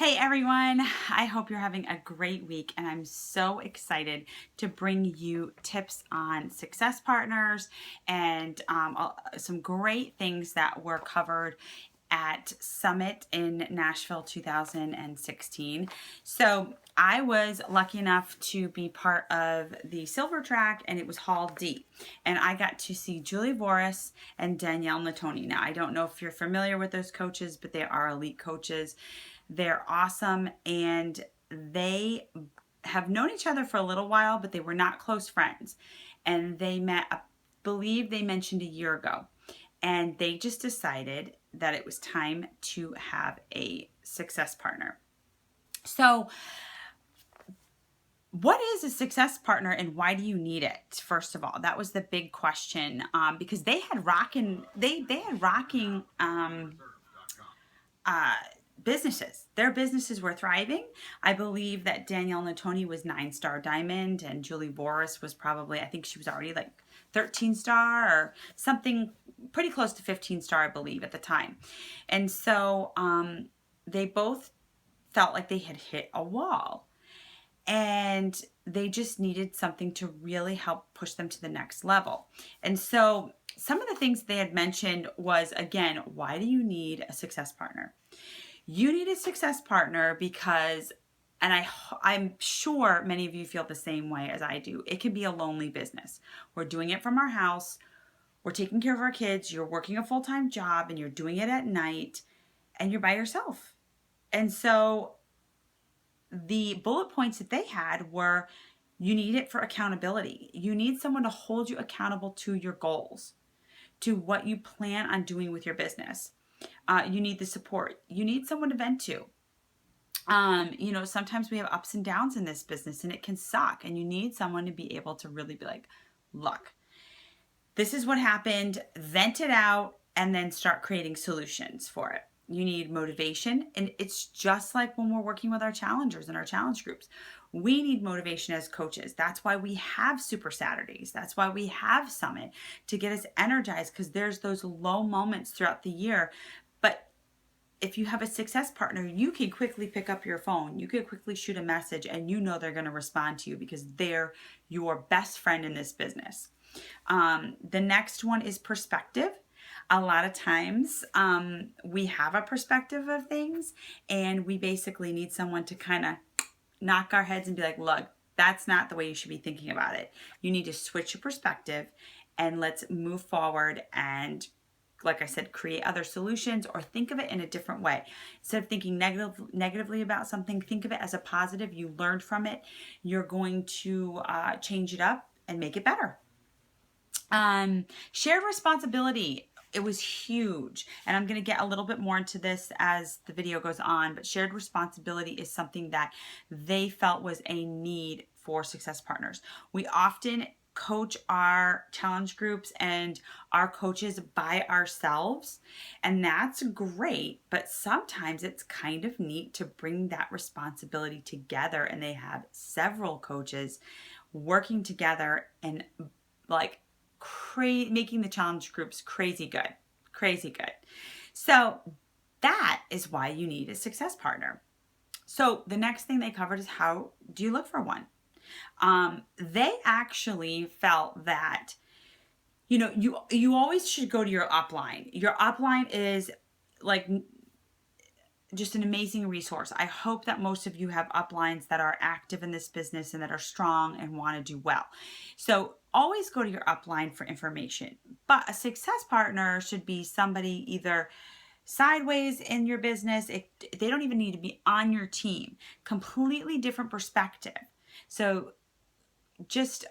Hey everyone, I hope you're having a great week and I'm so excited to bring you tips on success partners and some great things that were covered at Summit in Nashville 2016. So I was lucky enough to be part of the silver track and it was Hall D. And I got to see Julie Voris and Danielle Natoni. Now, I don't know if you're familiar with those coaches, but they are elite coaches. They're awesome and they have known each other for a little while, but they were not close friends. And they met, I believe they mentioned a year ago. And they just decided that it was time to have a success partner. So, what is a success partner and why do you need it? First of all, that was the big question because they had rocking businesses. Their businesses were thriving. I believe that Danielle Natoni was 9-star diamond and Julie Boris was probably, I think she was already like 13-star or something pretty close to 15-star, I believe, at the time. And so they both felt like they had hit a wall and they just needed something to really help push them to the next level. And so some of the things they had mentioned was, again, why do you need a success partner? You need a success partner because, and I'm sure many of you feel the same way as I do, it can be a lonely business. We're doing it from our house. We're taking care of our kids. You're working a full-time job and you're doing it at night and you're by yourself. And so the bullet points that they had were you need it for accountability. You need someone to hold you accountable to your goals, to what you plan on doing with your business. You need the support. You need someone to vent to. Sometimes we have ups and downs in this business and it can suck. And you need someone to be able to really be like, look, this is what happened, vent it out, and then start creating solutions for it. You need motivation. And it's just like when we're working with our challengers and our challenge groups. We need motivation as coaches. That's why we have Super Saturdays. That's why we have Summit to get us energized because there's those low moments throughout the year. But if you have a success partner, you can quickly pick up your phone. You can quickly shoot a message and you know they're going to respond to you because they're your best friend in this business. The next one is perspective. A lot of times we have a perspective of things and we basically need someone to kind of knock our heads and be like, look, that's not the way you should be thinking about it. You need to switch your perspective and let's move forward and, like I said, create other solutions or think of it in a different way. Instead of thinking negatively about something, think of it as a positive. You learned from it. You're going to change it up and make it better. Shared responsibility. It was huge. And I'm going to get a little bit more into this as the video goes on, but shared responsibility is something that they felt was a need for success partners. We often coach our challenge groups and our coaches by ourselves, and that's great, but sometimes it's kind of neat to bring that responsibility together and they have several coaches working together and like making the challenge groups crazy good. So that is why you need a success partner. So the next thing they covered is how do you look for one? They actually felt that, you always should go to your upline. Your upline is like just an amazing resource. I hope that most of you have uplines that are active in this business and that are strong and want to do well. So always go to your upline for information. But a success partner should be somebody either sideways in your business. They don't even need to be on your team. Completely different perspective. So just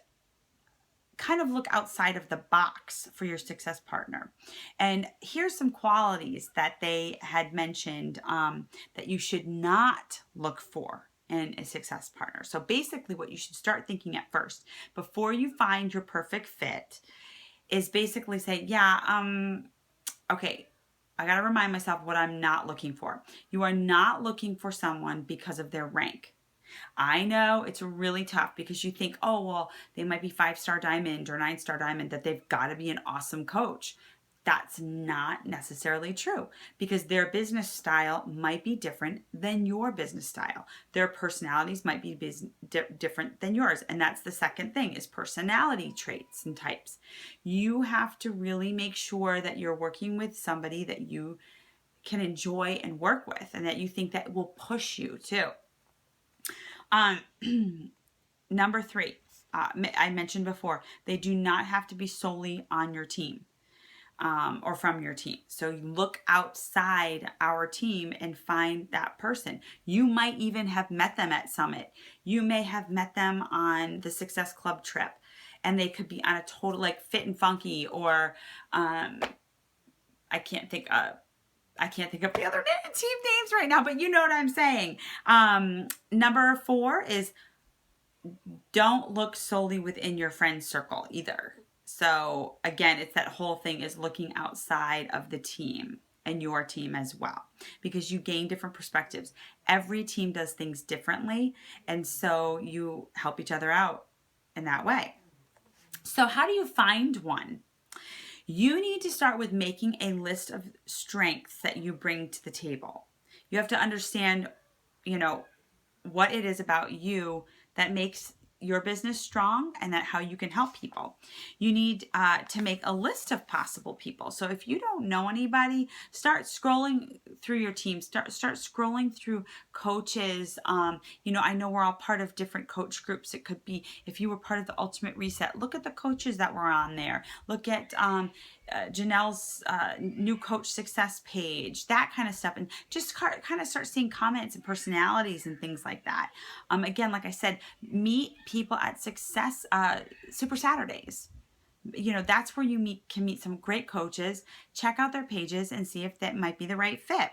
kind of look outside of the box for your success partner. And here's some qualities that they had mentioned that you should not look for in a success partner. So basically what you should start thinking at first, before you find your perfect fit, is basically say, okay, I got to remind myself what I'm not looking for. You are not looking for someone because of their rank. I know it's really tough because you think, oh, well, they might be 5-star diamond or 9-star diamond, that they've got to be an awesome coach. That's not necessarily true because their business style might be different than your business style. Their personalities might be different than yours. And that's the second thing is personality traits and types. You have to really make sure that you're working with somebody that you can enjoy and work with and that you think that will push you too. Number 3, I mentioned before, they do not have to be solely on your team. Or from your team. So you look outside our team and find that person. You might even have met them at Summit. You may have met them on the Success Club trip, and they could be on a total like Fit and Funky, or I can't think of the other team names right now, but you know what I'm saying. Number 4 is don't look solely within your friend circle either. So again, it's that whole thing is looking outside of the team and your team as well, because you gain different perspectives. Every team does things differently, and so you help each other out in that way. So how do you find one? You need to start with making a list of strengths that you bring to the table. You have to understand, what it is about you that makes your business strong and that how you can help people. You need to make a list of possible people. So if you don't know anybody, start scrolling through your team. Start scrolling through coaches. I know we're all part of different coach groups. It could be if you were part of the Ultimate Reset, look at the coaches that were on there. Look at Janelle's new coach success page, that kind of stuff, and just kind of start seeing comments and personalities and things like that. Again, like I said, meet people at Success Super Saturdays. That's where you can meet some great coaches. Check out their pages and see if that might be the right fit.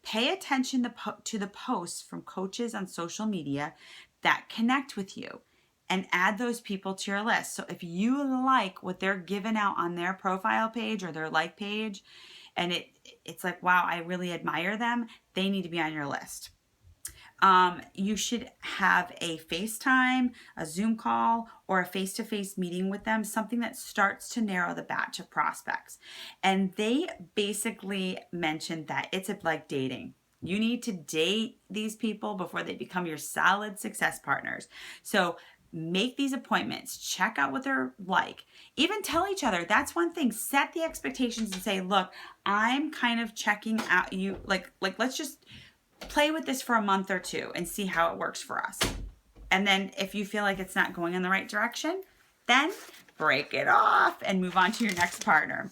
Pay attention to the posts from coaches on social media that connect with you, and add those people to your list. So if you like what they're giving out on their profile page or their like page, and it's like, wow, I really admire them, they need to be on your list. You should have a FaceTime, a Zoom call, or a face-to-face meeting with them, something that starts to narrow the batch of prospects. And they basically mentioned that it's like dating. You need to date these people before they become your solid success partners. So make these appointments, check out what they're like, even tell each other. That's one thing. Set the expectations and say, look, I'm kind of checking out you. Like let's just play with this for a month or 2 and see how it works for us. And then if you feel like it's not going in the right direction, then break it off and move on to your next partner.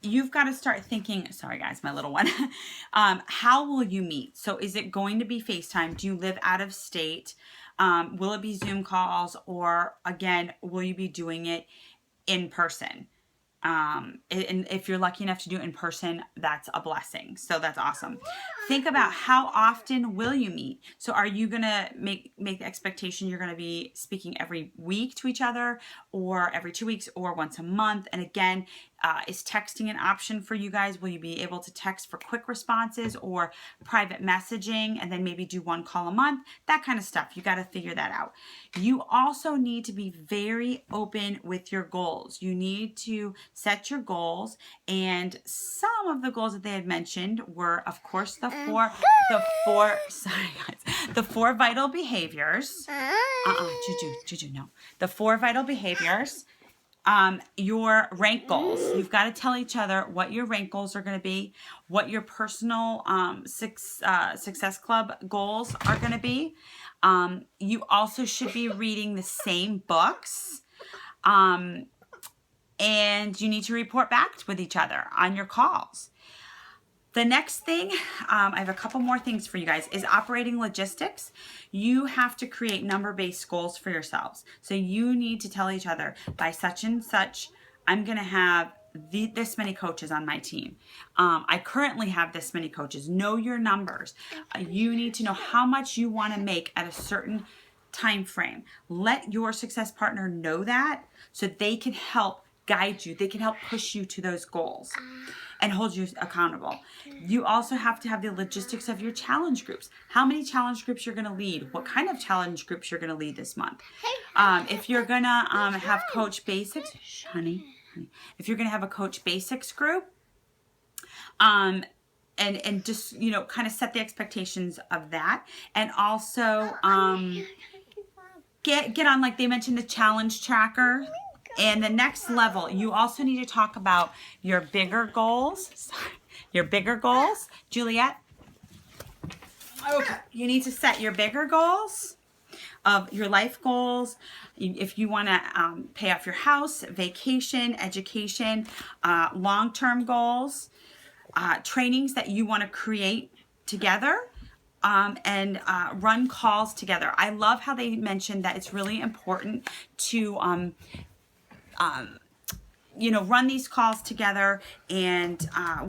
You've got to start thinking, sorry guys, my little one, how will you meet? So is it going to be FaceTime? Do you live out of state? Will it be Zoom calls? Or again, will you be doing it in person? And if you're lucky enough to do it in person, that's a blessing. So that's awesome. Think about how often will you meet? So are you going to make the expectation you're going to be speaking every week to each other, or every 2 weeks, or once a month? And again, is texting an option for you guys? Will you be able to text for quick responses or private messaging and then maybe do 1 call a month? That kind of stuff. You got to figure that out. You also need to be very open with your goals. You need to set your goals, and some of the goals that they had mentioned were, of course, the four vital behaviors. Juju, no. The 4 vital behaviors. Your rank goals. You've got to tell each other what your rank goals are going to be, what your personal Success Club goals are going to be. You also should be reading the same books. And you need to report back with each other on your calls. The next thing, I have a couple more things for you guys, is operating logistics. You have to create number-based goals for yourselves. So you need to tell each other, by such and such, I'm going to have this many coaches on my team. I currently have this many coaches. Know your numbers. You need to know how much you want to make at a certain time frame. Let your success partner know that so they can help guide you. They can help push you to those goals and hold you accountable. You also have to have the logistics of your challenge groups. How many challenge groups you're going to lead? What kind of challenge groups you're going to lead this month? If you're going to have Coach Basics, honey, if you're going to have a Coach Basics group, and just, you know, kind of set the expectations of that. And also get on, like they mentioned, the challenge tracker. And the next level, you also need to talk about your bigger goals. Your bigger goals. Juliet? Okay. You need to set your bigger goals of your life goals. If you want to pay off your house, vacation, education, long-term goals, trainings that you want to create together, and run calls together. I love how they mentioned that it's really important to you know, run these calls together and